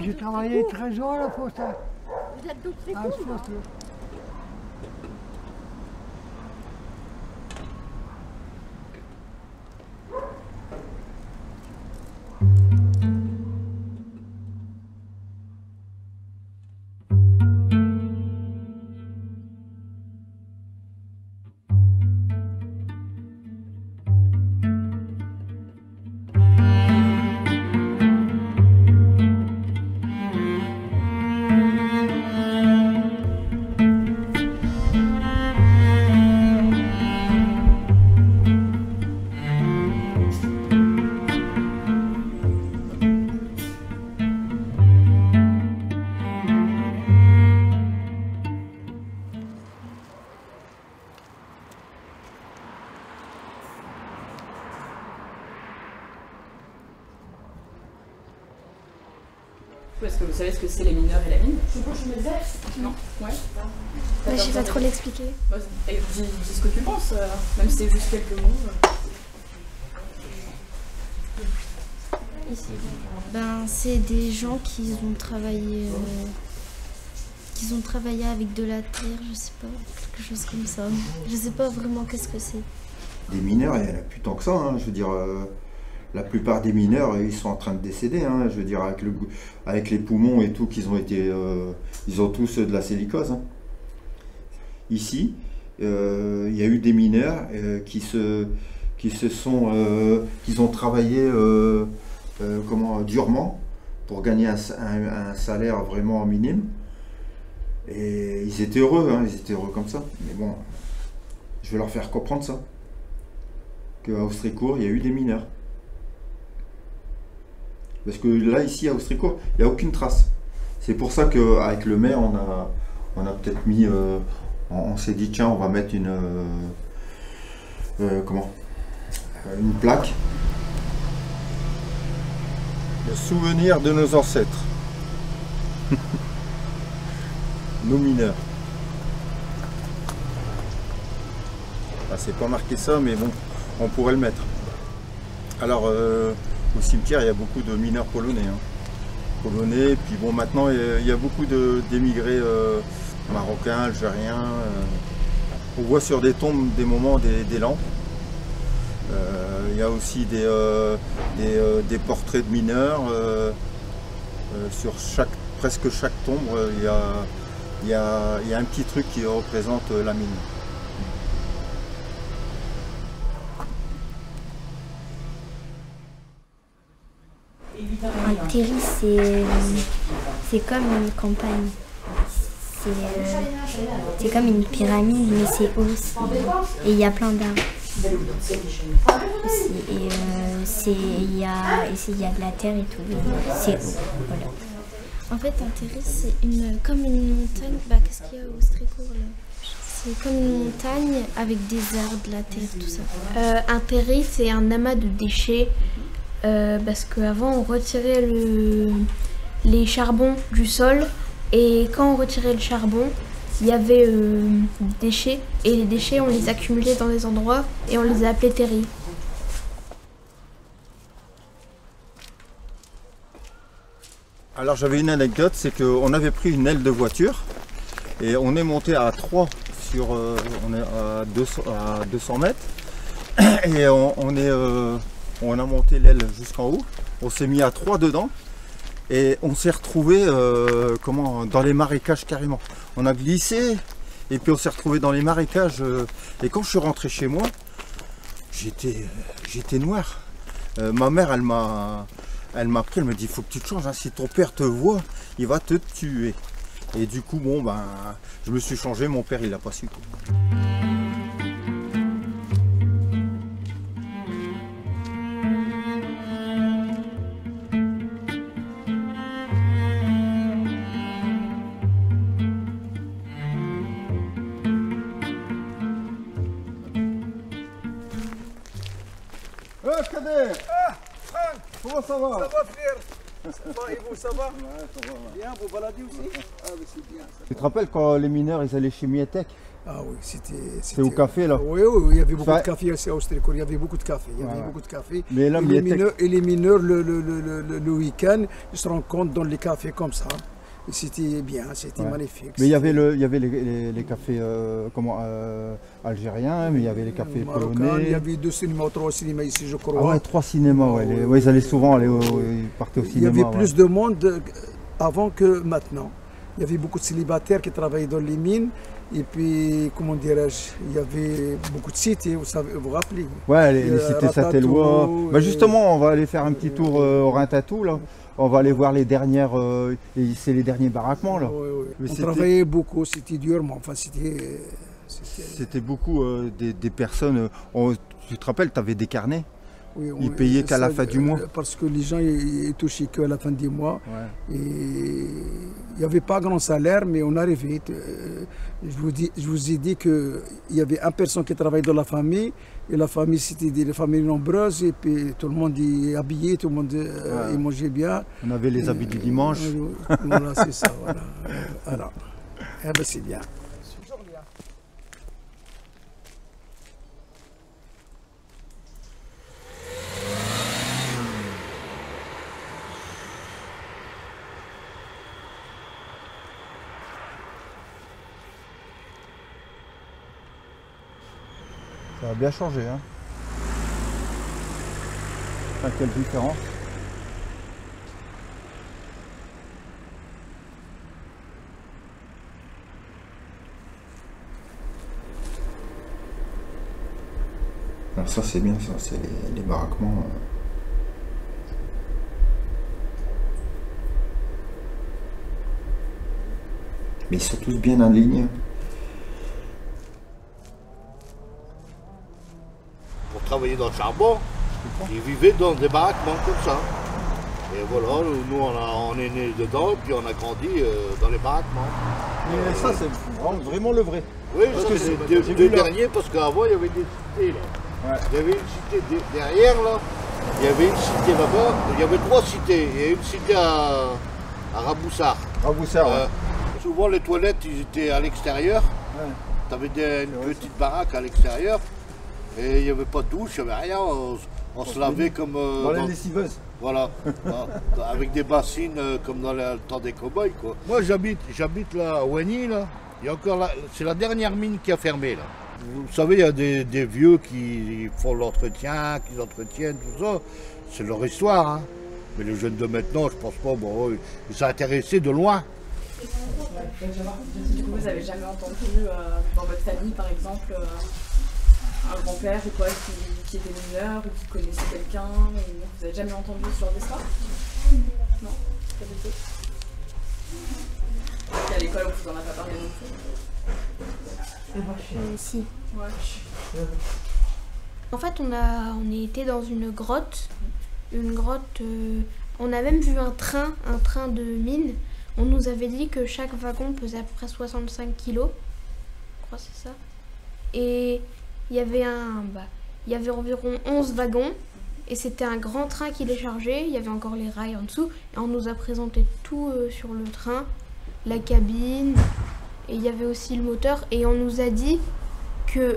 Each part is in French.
J'ai travaillé 13 ans à la poste. Vous êtes donc très À ce poste-là. Est-ce que vous savez ce que c'est les mineurs et la mine? Non. Ouais. Je sais pas trop l'expliquer. Et dis ce que tu penses, même si c'est juste quelques mots. Ben, c'est des gens qui ont travaillé avec de la terre, je sais pas, quelque chose comme ça. Je sais pas vraiment qu'est-ce que c'est. Des mineurs, il y en a plus tant que ça, hein. Je veux dire, la plupart des mineurs, ils sont en train de décéder, hein. Je veux dire, avec les poumons et tout, qu'ils ont été, ils ont tous de la silicose, hein. Ici, il y a eu des mineurs qui ont travaillé durement pour gagner un salaire vraiment minime. Et ils étaient heureux, hein, ils étaient heureux comme ça. Mais bon, je vais leur faire comprendre ça. Qu'à Austricourt, il y a eu des mineurs. Parce que là, ici, à Austricourt, il n'y a aucune trace. C'est pour ça qu'avec le maire, on a peut-être mis... on s'est dit, tiens, on va mettre une plaque. Le souvenir de nos ancêtres. Nos mineurs. Ah, c'est pas marqué ça, mais bon, on pourrait le mettre. Alors, au cimetière, il y a beaucoup de mineurs polonais. Hein. Polonais, puis bon, maintenant, il y a beaucoup d'émigrés marocains, algériens. On voit sur des tombes des moments des lampes. Il y a aussi des portraits de mineurs. Sur presque chaque tombe, il y a un petit truc qui représente la mine. Un terri, c'est comme une campagne. C'est comme une pyramide, mais c'est haut aussi. Et il y a plein d'arbres. Il y a de la terre et tout. C'est haut. Voilà. En fait, un terri, c'est comme une montagne. Qu'est-ce qu'il y a au Austricourt là? C'est comme une montagne avec des arbres, de la terre, tout ça. Un terri, c'est un amas de déchets. Parce qu'avant, on retirait les charbons du sol. Et quand on retirait le charbon, il y avait des déchets. Et les déchets, on les accumulait dans des endroits et on les appelait terris. Alors j'avais une anecdote, c'est qu'on avait pris une aile de voiture et on est monté à 3 sur on est à 200 mètres et on a monté l'aile jusqu'en haut, on s'est mis à 3 dedans et on s'est retrouvé dans les marécages carrément. On a glissé et puis on s'est retrouvé dans les marécages et quand je suis rentré chez moi, j'étais noir. Ma mère elle m'a pris, elle me dit, il faut que tu te changes, hein. Si ton père te voit, il va te tuer. Et du coup, bon, je me suis changé, mon père, il n'a pas su. Cadet! Franck! Comment ça va? Ça va, frère? Ça va, et vous, ça va? Ouais, ça va. Bien, vous baladez aussi? Ah, mais c'est bien. Ça. Tu te rappelles quand les mineurs, ils allaient chez Mietech? Ah oui, C'est au café là. Oui, oui, il y avait beaucoup Enfin, de café aussi à Austricourt, il y avait beaucoup de café. Il y avait ouais. beaucoup de café. Mais là, Et les mineurs, le week-end, ils se rencontrent dans les cafés comme ça. Et c'était bien, c'était ouais. magnifique. Mais il y avait, les cafés algériens, mais il y avait les cafés polonais. Il y avait 2 cinémas, 3 cinémas ici, je crois. Ah ouais, 3 cinémas, ouais. Ouais, ils allaient souvent, ils partaient au cinéma. Il y avait plus de monde avant que maintenant. Il y avait beaucoup de célibataires qui travaillaient dans les mines. Et puis, comment dirais-je, il y avait beaucoup de cités, vous vous rappelez? Ouais, les cités Saint-Éloi. Bah justement, on va aller faire un petit tour au Rintatou, là. On va aller voir les dernières, c'est les derniers baraquements, là. Oui. On travaillait beaucoup, c'était dur, mais enfin, c'était beaucoup des personnes. Tu te rappelles, tu avais des carnets? Oui, ils payaient qu'à la fin du mois. Parce que les gens ils touchaient qu'à la fin du mois. Ouais. Et il n'y avait pas grand salaire, mais on arrivait. Je vous ai dit qu'il y avait une personne qui travaillait dans la famille. Et la famille, c'était des familles nombreuses. Et puis tout le monde est habillé, tout le monde il mangeait bien. On avait les habits du dimanche. Voilà, c'est ça. Voilà. Alors, eh ben, c'est bien. Ça a bien changé, hein. Enfin, quelle différence. Alors ça c'est bien, ça c'est les baraquements. Mais ils sont tous bien en ligne. Travailler dans le charbon, ils vivaient dans des baraquements comme ça. Et voilà, nous on est nés dedans, puis on a grandi dans les baraquements. Mais ça c'est vraiment le vrai. Oui, parce que c'est le dernier, parce qu'avant il y avait des cités là. Ouais. Il y avait une cité derrière là, il y avait une cité là-bas, il y avait 3 cités. Il y a une cité à Raboussard. Raboussard, ouais. Souvent les toilettes ils étaient à l'extérieur. Ouais. Tu avais une petite baraque à l'extérieur. Et il n'y avait pas de douche, il n'y avait rien, on se lavait comme... dans les lessiveuses. Voilà, avec des bassines comme dans le temps des cow-boys, quoi. Moi j'habite là à Wany, là, il y a encore c'est la dernière mine qui a fermé, là. Vous savez, il y a des vieux qui font l'entretien, qui entretiennent, tout ça, c'est leur histoire, hein. Mais les jeunes de maintenant, je pense pas, bon, ils sont intéressés de loin. Du coup, vous n'avez jamais entendu dans votre famille, par exemple, un grand-père ou quoi qui était mineur ou qui connaissait quelqu'un, vous n'avez jamais entendu ce genre d'histoire? Non, pas du tout. Et à l'école, on vous en a pas parlé non plus? Si. Ouais. En fait, on était dans une grotte. On a même vu un train de mine. On nous avait dit que chaque wagon pesait à peu près 65 kilos. Je crois que c'est ça. Et il y avait environ 11 wagons et c'était un grand train qui les chargeait, il y avait encore les rails en dessous et on nous a présenté tout sur le train, la cabine et il y avait aussi le moteur et on nous a dit que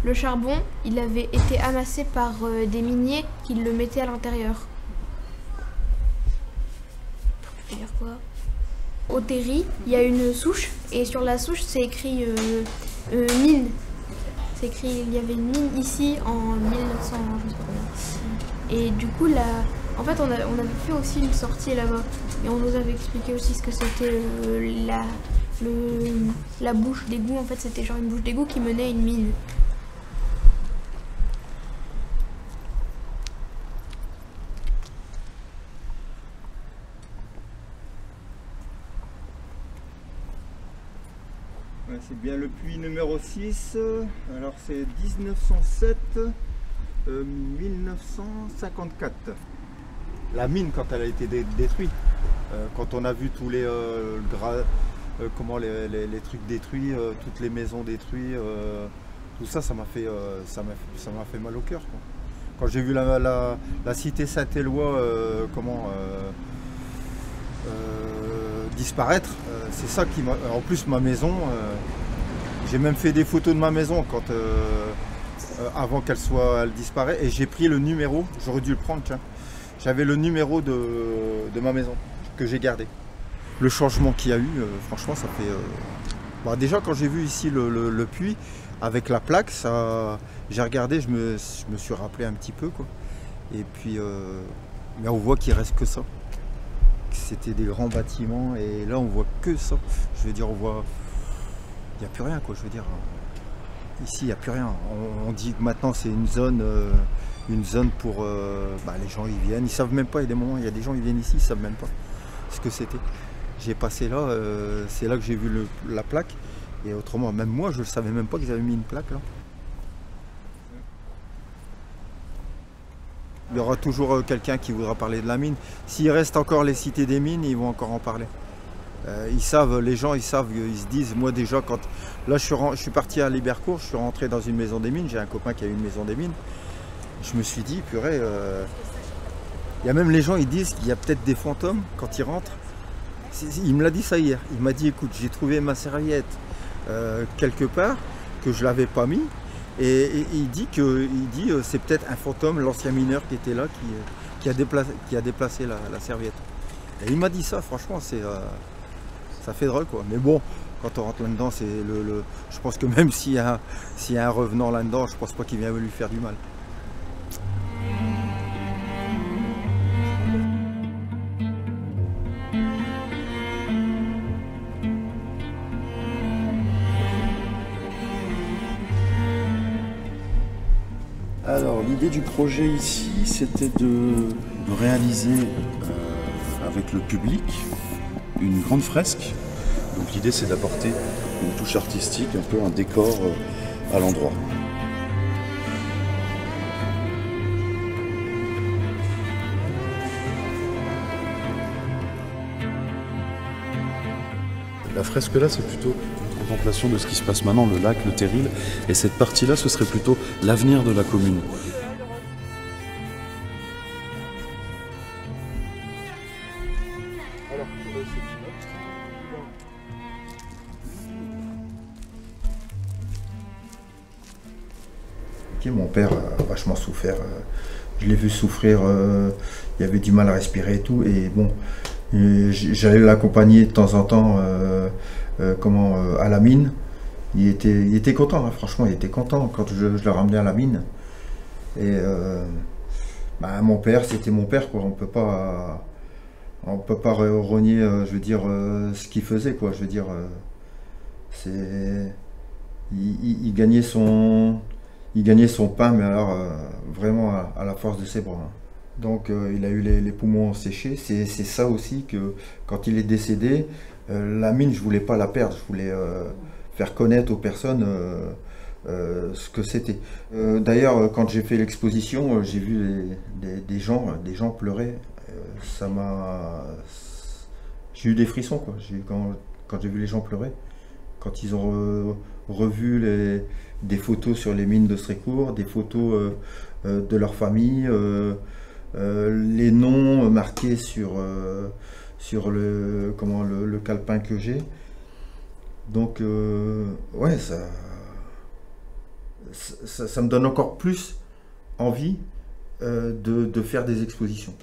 le charbon il avait été amassé par des miniers qui le mettaient à l'intérieur. Je veux dire quoi? Au terri, il y a une souche et sur la souche c'est écrit mine. C'est écrit, il y avait une mine ici en 1900, je sais pas combien. Et du coup, en fait, on avait fait aussi une sortie là-bas. Et on nous avait expliqué aussi ce que c'était la bouche d'égout. En fait, c'était genre une bouche d'égout qui menait à une mine. Ouais, c'est bien le puits numéro 6, alors c'est 1907-1954. La mine quand elle a été détruite, quand on a vu tous les, les trucs détruits, toutes les maisons détruites, tout ça, ça m'a fait mal au cœur, quoi. Quand j'ai vu la cité Saint-Éloi disparaître, c'est ça qui m'a... En plus ma maison, J'ai même fait des photos de ma maison quand, avant qu'elle disparaisse. Et j'ai pris le numéro, j'aurais dû le prendre, tiens. J'avais le numéro de ma maison que j'ai gardé. Le changement qu'il y a eu, franchement, ça fait... Bon, déjà, quand j'ai vu ici le puits, avec la plaque, j'ai regardé, je me suis rappelé un petit peu, quoi. Et puis, mais on voit qu'il reste que ça. C'était des grands bâtiments, et là, on voit que ça. Je veux dire, on voit... Il n'y a plus rien, quoi, je veux dire. Ici, il n'y a plus rien. On dit que maintenant, c'est une zone pour... les gens, ils viennent, ils ne savent même pas, il y a des moments, il y a des gens, ils viennent ici, ils ne savent même pas ce que c'était. J'ai passé là, c'est là que j'ai vu la plaque. Et autrement, même moi, je ne savais même pas qu'ils avaient mis une plaque là. Il y aura toujours quelqu'un qui voudra parler de la mine. S'il reste encore les cités des mines, ils vont encore en parler. Ils savent, les gens, ils savent, ils se disent, moi déjà, quand... Là, je suis parti à Libercourt, je suis rentré dans une maison des mines, j'ai un copain qui a une maison des mines. Je me suis dit, purée, il y a même les gens, ils disent qu'il y a peut-être des fantômes quand ils rentrent. Il me l'a dit ça hier. Il m'a dit, écoute, j'ai trouvé ma serviette quelque part, que je ne l'avais pas mis. Et il dit c'est peut-être un fantôme, l'ancien mineur qui était là, qui a déplacé la serviette. Et il m'a dit ça, franchement, ça fait drôle, quoi. Mais bon, quand on rentre là-dedans, je pense que même s'il y a un revenant là-dedans, je ne pense pas qu'il vient lui faire du mal. Alors l'idée du projet ici, c'était de réaliser avec le public une grande fresque. Donc l'idée c'est d'apporter une touche artistique, un peu un décor à l'endroit. La fresque là, c'est plutôt une contemplation de ce qui se passe maintenant, le lac, le terril. Et cette partie-là, ce serait plutôt l'avenir de la commune. Mon père a vachement souffert. Je l'ai vu souffrir, il avait du mal à respirer et tout. Et bon, j'allais l'accompagner de temps en temps à la mine. Il était content, hein, franchement, il était content quand je le ramenais à la mine. Et mon père, c'était mon père, quoi. On peut pas renier, je veux dire, ce qu'il faisait, quoi. Je veux dire, il gagnait son pain, mais alors vraiment à la force de ses bras. Hein. Donc il a eu les poumons séchés. C'est ça aussi que quand il est décédé, la mine, je voulais pas la perdre. Je voulais faire connaître aux personnes ce que c'était. D'ailleurs, quand j'ai fait l'exposition, j'ai vu des gens pleurer. J'ai eu des frissons, quoi. Quand j'ai vu les gens pleurer, quand ils ont revu des photos sur les mines de Strécourt, des photos de leur famille, les noms marqués sur le calepin que j'ai. Donc ouais, ça me donne encore plus envie de faire des expositions.